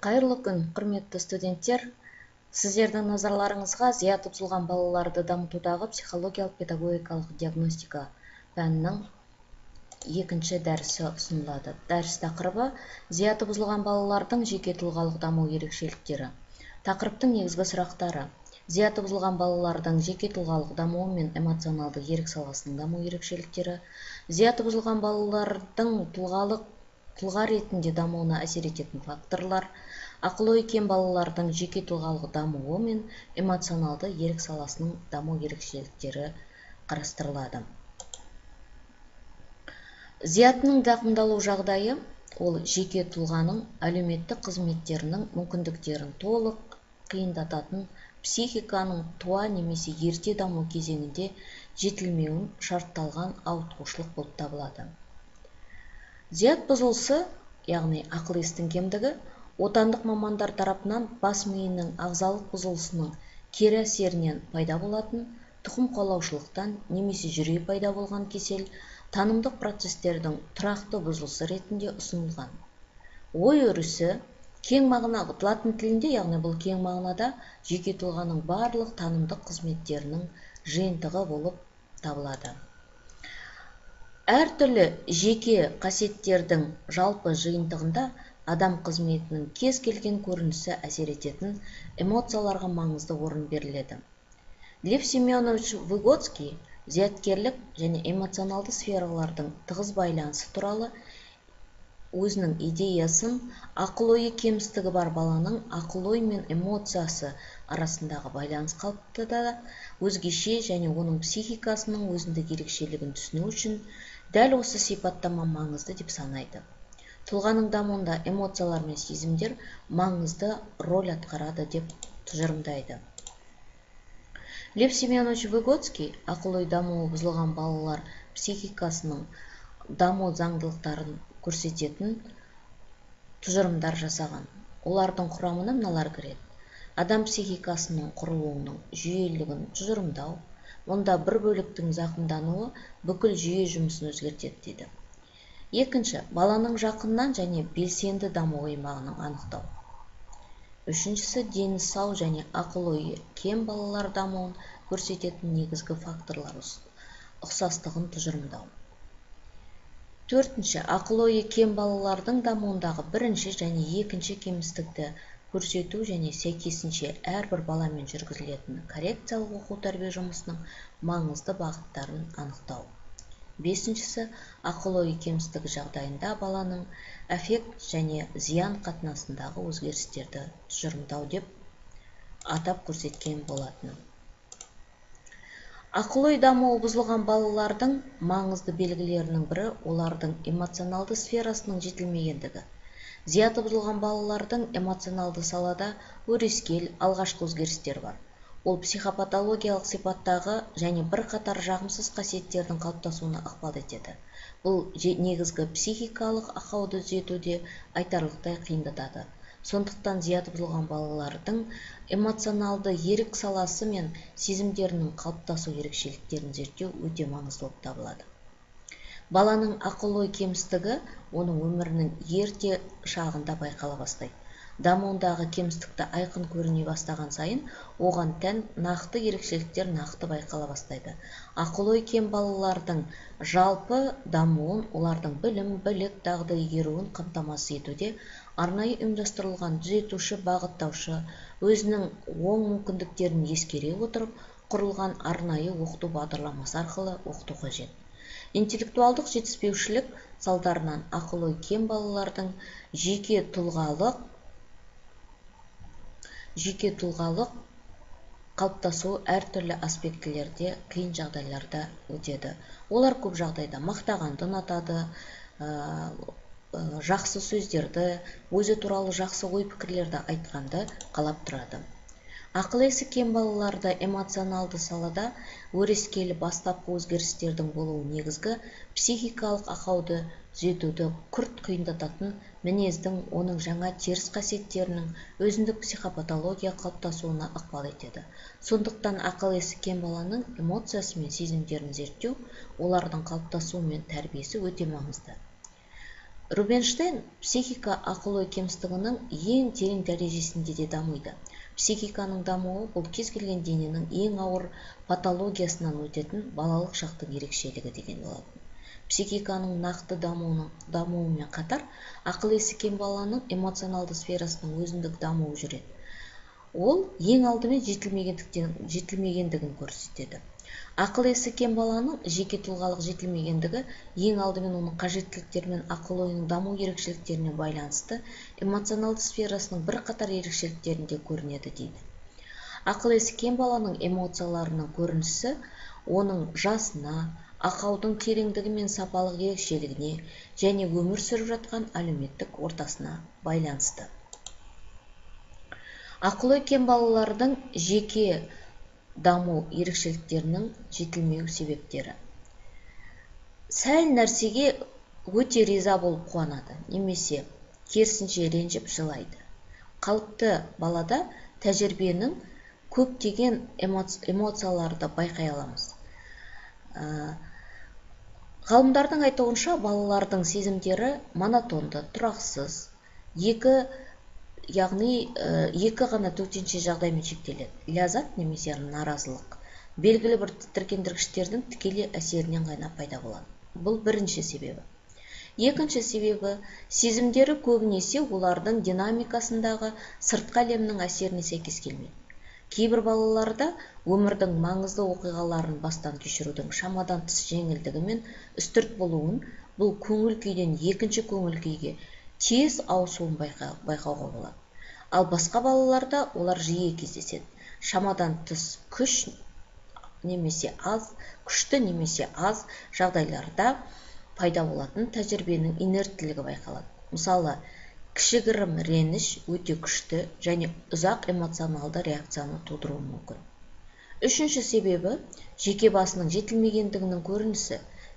Қайырлы күн, құрметті студенттер. Сіздердің назарларыңызға зияты бұзылған балаларды дамытудағы психологиялық педагогикалық диагностика пәнінің екінші дәрісі ұсынылады. Дәріс тақырыбы зияты бұзылған балалардың жеке тұлғалық даму ерекшеліктері. Тақырыптың негізгі сұрақтары: зияты бұзылған балалардың жеке тұлғалық дамуы мен эмоционалды ерік саласының даму ерекшеліктері, зияты бұзылған балалардың тұлға ретінде дамуына әсер ететін факторлар, ақыл-ой кем балалардың жеке тұлғалық дамуы мен эмоционалды ерік саласының даму ерекшеліктері қарастырылады. Зиятының зақымдалу жағдайы ол жеке тұлғаның әлеуметтік қызметтерінің мүмкіндіктерін толық қиындататын, психиканың туа немесе ерте даму кезеңінде жетілмеуін шартталған ауытқушылық болып табылады. Зият бұзылысы, яғни ақыл-естің кемдігі, отандық мамандар тарапынан бас миының ағзалық бұзылысының кері әсерінен пайда болатын тұқым қуалаушылықтан немесе жүрегі пайда болған кесел, танымдық процестердің тұрақты бұзылысы ретінде ұсынылған. Ой өрісі кең мағыналы латын тілінде, яғни бұл кең мағынада жеке тұлғаның барлық танымдық қызметтерінің жиынтығы болып табылады. Әртүрлі жеке қасиеттердің жалпы жиынтығында адам қызметінің кез келген көрінісі әсер ететін эмоцияларға маңызды орын беріледі. Лев Семенович Выгодский зияткерлік және эмоционалды сфералардың тығыз байланысы туралы өзінің идеясын ақыл-ойы кемістігі бар баланың ақыл-ой мен эмоциясы арасындағы байланыс қалыптыда өзгеше және оның психикасының өзіндік ерекшелігін түсіну үшін дәл осы сипаттама маңызды деп санайды. Тұлғаның дамуында эмоциялар мен сезімдер маңызды роль атқарады деп тұжырымдайды. Лев Семенович Выгодский ақыл-ой дамуы бұзылған балалар психикасының даму заңдылықтарын көрсететін тұжырымдар жасаған. Олардың құрамына мыналар кіреді: адам психикасының құрылуының жүйелілігін тұжырымдау. Онда бір бөліктің зақымдануы бүкіл жүйе жұмысын өзгертеді дейді. Екінші, баланың жақыннан және белсенді даму аймағының анықтау. Үшіншісі, дені сау және ақыл-ойы кем балалар дамуын көрсететін негізгі факторлар ұқсастығын тұжырымдау. Төртінші, ақыл-ойы кем балалардың дамуындағы бірінші және екінші кемістікті көрсету және сәйкесінше әрбір баламен жүргізілетін коррекциялық оқу-тәрбие жұмысының маңызды бағыттарын анықтау. Бесіншісі, ақыл-ойы кемістігі жағдайында баланың аффект және зиян қатынасындағы өзгерістерді тұжырымдау деп атап көрсеткен болатын. Ақыл-ой дамуы бұзылған балалардың маңызды белгілерінің бірі олардың эмоционалды сферасының жетілмегендігі. Зияты бұзылған балалардың эмоционалды салада өрескел алғашқы өзгерістер бар. Ол психопатологиялық сипаттағы және бірқатар жағымсыз қасиеттердің қалыптасуына ықпал етеді. Бұл негізгі психикалық ақауды түзетуде айтарлықтай қиындатады. Сондықтан зияты бұзылған балалардың эмоционалды ерік саласы мен сезімдерінің қалыптасу ерекшеліктерін зерттеу өте маңызды болып табылады. Баланың ақыл-ой кемістігі оның өмірінің ерте шағында байқала бастайды. Дамуындағы кемістікті айқын көріне бастаған сайын, оған тән нақты ерекшеліктер нақты байқала бастайды. Ақыл-ой кем балалардың жалпы дамуын, олардың білім, білік, дағды игеруін қамтамасыз етуде арнайы ұйымдастырылған түзетуші, бағыттаушы, өзінің оң мүмкіндіктерін ескере отырып, құрылған арнайы оқыту бағдарламасы арқылы оқыту қажет. Интеллектуалдық жетіспеушілік салдарынан ақыл-ой кем балалардың жеке тұлғалық қалыптасуы әртүрлі аспектілерде қиын жағдайларда өтеді. Олар көп жағдайда мақтағанды ұнатады, жақсы сөздерді, өзі туралы жақсы ой-пікірлерді айтқанды қалап тұрады. Ақыл-есі кем балаларда эмоционалды салада өрескел бастапқы өзгерістердің болуы негізгі психикалық ақауды түзетуді күрт қиындататын мінездің, оның жаңа теріс қасиеттерінің өзіндік психопатология қалыптасуына ықпал етеді. Сондықтан ақыл-есі кем баланың эмоциясы мен сезімдерін зерттеу, олардың қалыптасуы мен тәрбиесі өте маңызды. Рубинштейн психика ақыл-ой кемістігінің ең терең дәрежесінде де дамиды. Психиканың дамуы бұл кез келген дененің ең ауыр патологиясынан өтетін балалық шақтың ерекшелігі деген болатын. Психиканың нақты дамуымен қатар, ақыл-есі кем баланың эмоционалды сферасының өзіндік дамуы жүреді. Ол ең алдымен жетілмегендігін көрсетеді. Ақыл-есі кем баланың жеке тұлғалық жетілмегендігі ең алдымен оның қажеттіліктері мен ақыл-ойының даму ерекшеліктеріне байланысты эмоционалды сферасының бірқатар ерекшеліктерінде көрінеді дейді. Ақыл-есі кем баланың эмоцияларының көрінісі оның жасына, ақаудың тереңдігі мен сапалық ерекшелігіне және өмір сүріп жатқан әлеуметтік ортасына байланысты. Ақыл-ой кем балалардың жеке даму ерекшеліктерінің жетілмеу себептері. Сәл нәрсеге өте риза болып қуанады, немесе керісінше ренжіп жылайды. Қалыпты балада тәжірибенің көптеген эмоцияларды байқай аламыз. Ғалымдардың айтуынша балалардың сезімдері монотонды, тұрақсыз, яғни екі ғана төтенше жағдаймен шектеледі. Ляззат немесе наразылық белгілі бір тітіркендіргіштердің тікелей әсерінен ғана пайда болады. Бұл бірінші себебі. Екінші себебі, сезімдері көбінесе олардың динамикасындағы сыртқы әлемнің әсеріне сәйкес келмейді. Кейбір балаларда өмірдің маңызды оқиғаларын бастан кешірудің шамадан тыс жеңілдігі мен үстірт болуын, бұл көңіл күйден екінші көңіл күйге тез ауысуын байқауға болады. Ал басқа балаларда олар жиі кездеседі. Шамадан тыс күшті немесе аз жағдайларда пайда болатын тәжірибенің инерттілігі байқалады. Мысалы, кішігірім реніш өте күшті және ұзақ эмоционалды реакцияны тудыруы мүмкін. Үшінші себебі, жеке басының жетілмегендігінің көрінісі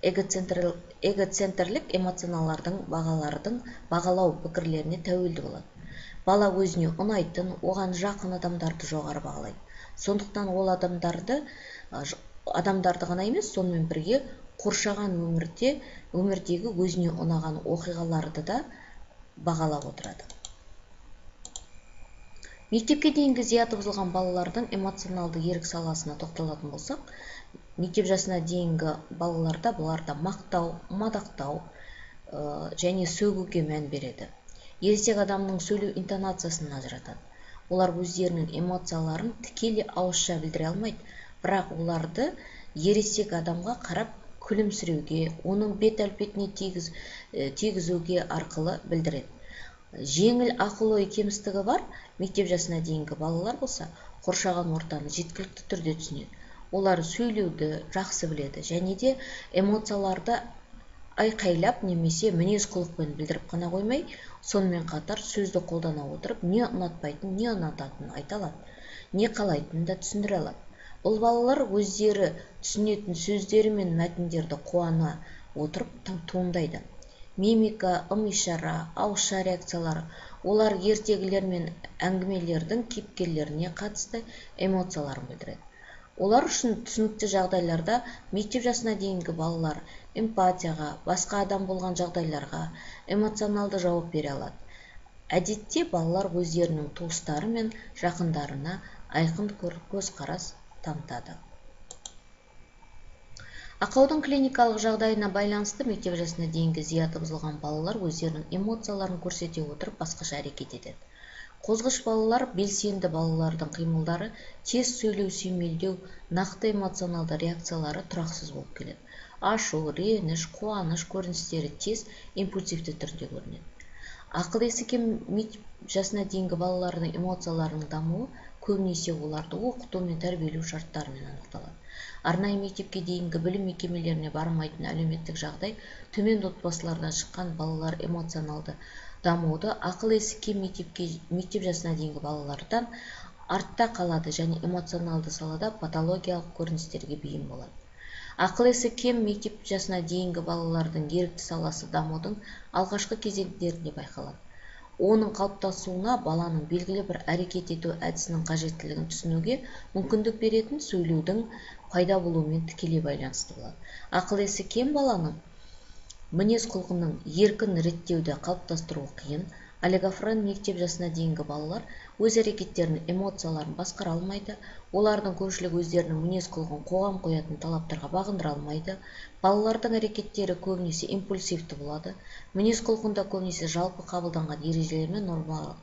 эгоцентрлік эмоционалардың бағалау пікірлеріне тәуелді болады. Бала өзіне ұнайтын, оған жақын адамдарды жоғары бағалайды. Сондықтан ол адамдарды ғана емес, сонымен бірге қоршаған өмірдегі өзіне ұнаған оқиғаларды да бағалап отырады. Мектепке дейінгі зияты бұзылған балалардың эмоционалды ерік саласына тоқталатын болсақ, мектеп жасына дейінгі балаларда бұларда мақтау, мадақтау және сөгуге мән береді. Ересек адамның сөйлеу интонациясын ажыратады. Олар өздерінің эмоцияларын тікелей ауызша білдіре алмайды, бірақ оларды ересек адамға қарап күлімсіреуге, оның бет әлпетіне тигізуге арқылы білдіреді. Жеңіл ақыл-ой кемістігі бар мектеп жасына дейінгі балалар болса, қоршаған ортаны жеткілікті түрде түсінеді. Олар сөйлеуді жақсы біледі және де эмоцияларды айқайлап немесе мінез-құлықпен білдіріп қана қоймай, сонымен қатар сөзді қолдана отырып, не ұнатпайтын, не ұнататынын айта алады, не қалайтынын да түсіндіре алады. Бұл балалар өздері түсінетін сөздері мен мәтіндерді қуана отырып туындайды. Мимика, ым-ишара, ауызша реакциялары, олар ертегілер мен әңгімелердің кейіпкерлеріне қатысты эмоцияларын білдіреді. Олар үшін түсінікті жағдайларда мектеп жасына дейінгі балалар эмпатияға, басқа адам болған жағдайларға эмоционалды жауап бере алады. Әдетте балалар өздерінің туыстары мен жақындарына айқын көзқарас танытады. Ақаудың клиникалық жағдайына байланысты мектеп жасына дейінгі зияты бұзылған балалар өздерінің эмоцияларын көрсете отырып басқаша әрекет етеді. Қозғыш балалар белсенді балалардың қимылдары, тез сөйлеу, сүймелдеу, нақты эмоционалды реакциялары тұрақсыз болып келеді. Ашу, реніш, қуаныш көріністері тез импульсивті түрде көрінеді. Ақыл-есі кем мектеп жасына дейінгі балалардың эмоцияларының дамуы көбінесе оларды оқыту мен тәрбиелеу шарттарымен анықталады. Арнайы мектепке дейінгі білім мекемелеріне бармайтын әлеуметтік жағдай, төмен отбасылардан шыққан балалар эмоционалды дамуды ақыл-есі кем мектеп жасына дейінгі балалардан артта қалады және эмоционалды салада патологиялық көріністерге бейім болады. Ақыл-есі кем мектеп жасына дейінгі балалардың ерікті саласы дамудың алғашқы кезеңдерінде байқалады. Оның қалыптасуына баланың белгілі бір әрекет ету әдісінің қажеттілігін түсінуге мүмкіндік беретін сөйлеудің пайда болуымен тікелей байланысты болады. Ақыл-есі кем баланың мінез құлқының еркін реттеуді қалыптастыру қиын. Олигофрен мектеп жасына дейінгі балалар өз әрекеттерін, эмоцияларын басқара алмайды. Олардың көпшілігі өздерінің мінез құлқын қоғам қоятын талаптарға бағындыра алмайды. Балалардың әрекеттері көбінесе импульсивті болады. Мінез құлқында көбінесе жалпы қабылданған ережелер мен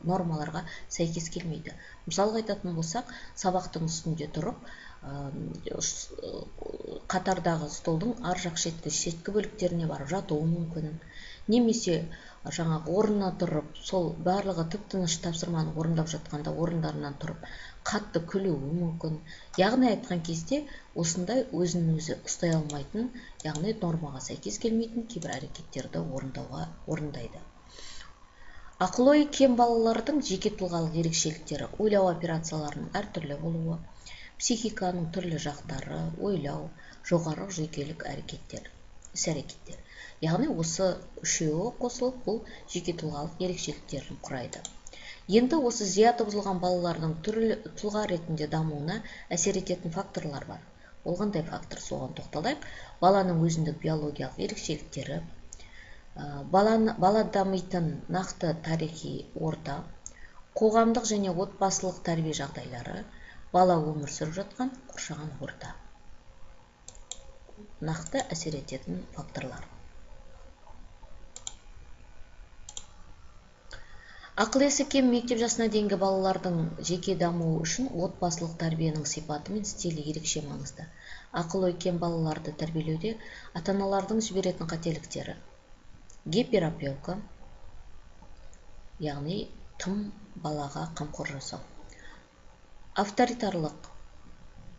нормаларға сәйкес келмейді. Мысалға айтатын болсақ, сабақтың үстінде тұрып, қатардағы столдың ар жақ шеткі бөліктеріне барып жатуы мүмкін. Немесе жаңағы орнына тұрып, сол барлығы тып-тыныш тапсырманы орындап жатқанда орындарынан тұрып, қатты күлуі мүмкін. Яғни айтқан кезде осындай өзін-өзі ұстай алмайтын, яғни нормаға сәйкес келмейтін кейбір әрекеттерді орындайды. Ақыл-ой кем балалардың жеке тұлғалық ерекшеліктері: ойлау операцияларының әртүрлі болуы, психиканың түрлі жақтары, ойлау, жоғары жүйкелік іс-әрекеттер. Яғни осы үшеуі қосылып, бұл жеке тұлғалық ерекшеліктерін құрайды. Енді осы зияты бұзылған балалардың тұлға ретінде дамуына әсер ететін факторлар бар. Ол қандай фактор? Соған тоқталайық. Баланың өзіндік биологиялық ерекшеліктері, бала дамитын нақты тарихи орта, қоғамдық және отбасылық тәрбие жағдайлары, бала өмір сүріп жатқан қоршаған орта. Нақты әсер ететін факторлар. Ақыл-есі кем мектеп жасына дейінгі балалардың жеке дамуы үшін отбасылық тәрбиенің сипаты мен стилі ерекше маңызды. Ақыл-ой кем балаларды тәрбиелеуде ата-аналардың жіберетін қателіктері: гиперопека, яғни тым балаға қамқор жасау; авторитарлық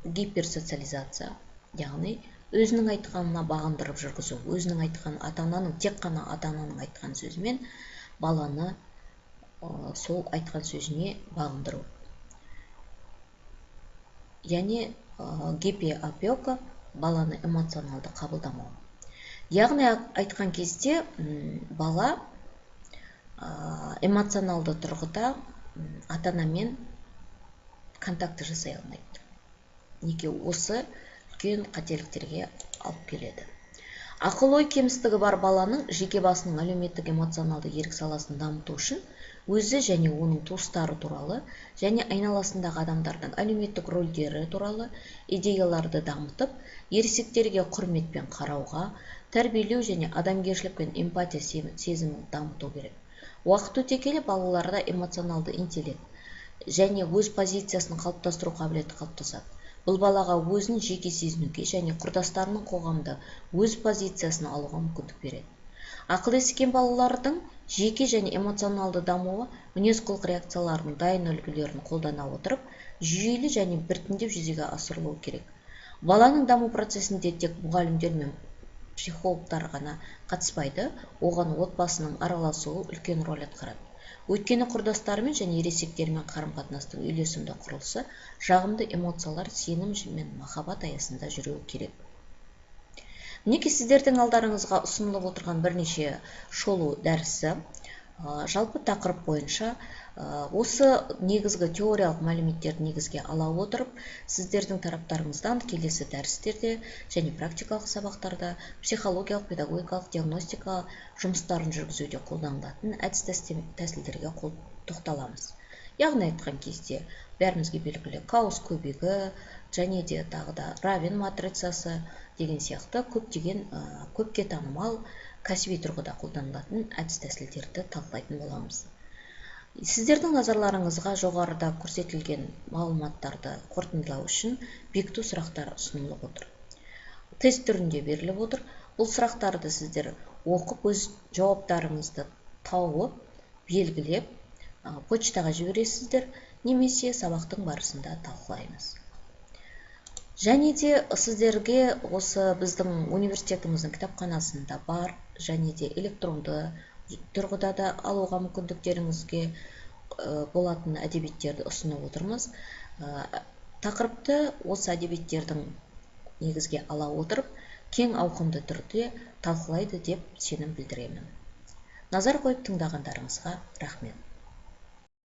гиперсоциализация, яғни өзінің айтқанына бағындырып жүргізу, өзінің айтқан тек қана ата-ананың айтқан сөзімен баланы сол айтқан сөзіне бағындыру. Яғни гиперопека, баланы эмоционалды қабылдамау. Яғни айтқан кезде бала эмоционалды тұрғыда ата-анамен контакты жасай алмайды. Неге? Осы үлкен қателіктерге алып келеді. Ақыл-ой кемістігі бар баланың жеке басының әлеуметтік эмоционалды ерік саласын дамыту үшін өзі және оның туыстары туралы және айналасындағы адамдардың әлеуметтік рөлдері туралы идеяларды дамытып, ересектерге құрметпен қарауға, тәрбиелеу және адамгершілік пен эмпатия сезімін дамыту керек. Уақыт өте келе балаларда эмоционалды интеллект және өз позициясын қалыптастыру қабілеті қалыптасады. Бұл балаға өзін жеке сезінуге және құрдастарының қоғамда өз позициясын алуға мүмкіндік береді. Ақыл-есі кем балалардың жеке және эмоционалды дамуы мінез құлық реакцияларының дайын үлгілерін қолдана отырып, жүйелі және біртіндеп жүзеге асырылуы керек. Баланың даму процесінде тек мұғалімдер мен психологтар ғана қатыспайды, оған отбасының араласуы үлкен рөл атқарады. Өйткені құрдастарымен және ересектермен қарым-қатынастың үйлесімді құрылысы жағымды эмоциялар, сенім мен махаббат аясында жүруі керек. Мінекей сіздердің алдарыңызға ұсынылып отырған бірнеше шолу дәрісі жалпы тақырып бойынша осы негізгі теориялық мәліметтерді негізге ала отырып, сіздердің тараптарыңыздан келесі дәрістерде және практикалық сабақтарда психологиялық, педагогикалық, диагностика жұмыстарын жүргізуде қолданылатын әдіс-тәсілдерге тоқталамыз. Яғни айтқан кезде бәрімізге белгілі Каус көбігі және де тағы да Равен матрицасы деген сияқты көпке танымал кәсіби тұрғыда қолданылатын әдіс-тәсілдерді талқылайтын боламыз. Сіздердің назарларыңызға жоғарыда көрсетілген мағлұматтарды қорытындылау үшін бекіту сұрақтары ұсынылып отыр. Тест түрінде беріліп отыр. Бұл сұрақтарды сіздер оқып, өз жауаптарыңызды тауып, белгілеп, почтаға жібересіздер, немесе сабақтың барысында талқылаймыз. Және де сіздерге осы біздің университетіміздің кітапханасында бар, және де электронды тұрғыда да алуға мүмкіндіктеріңізге болатын әдебиеттерді ұсынып отырмыз. Тақырыпты осы әдебиеттердің негізге ала отырып, кең ауқымды түрде талқылайды деп сенім білдіремін. Назар қойып тыңдағандарыңызға рахмет.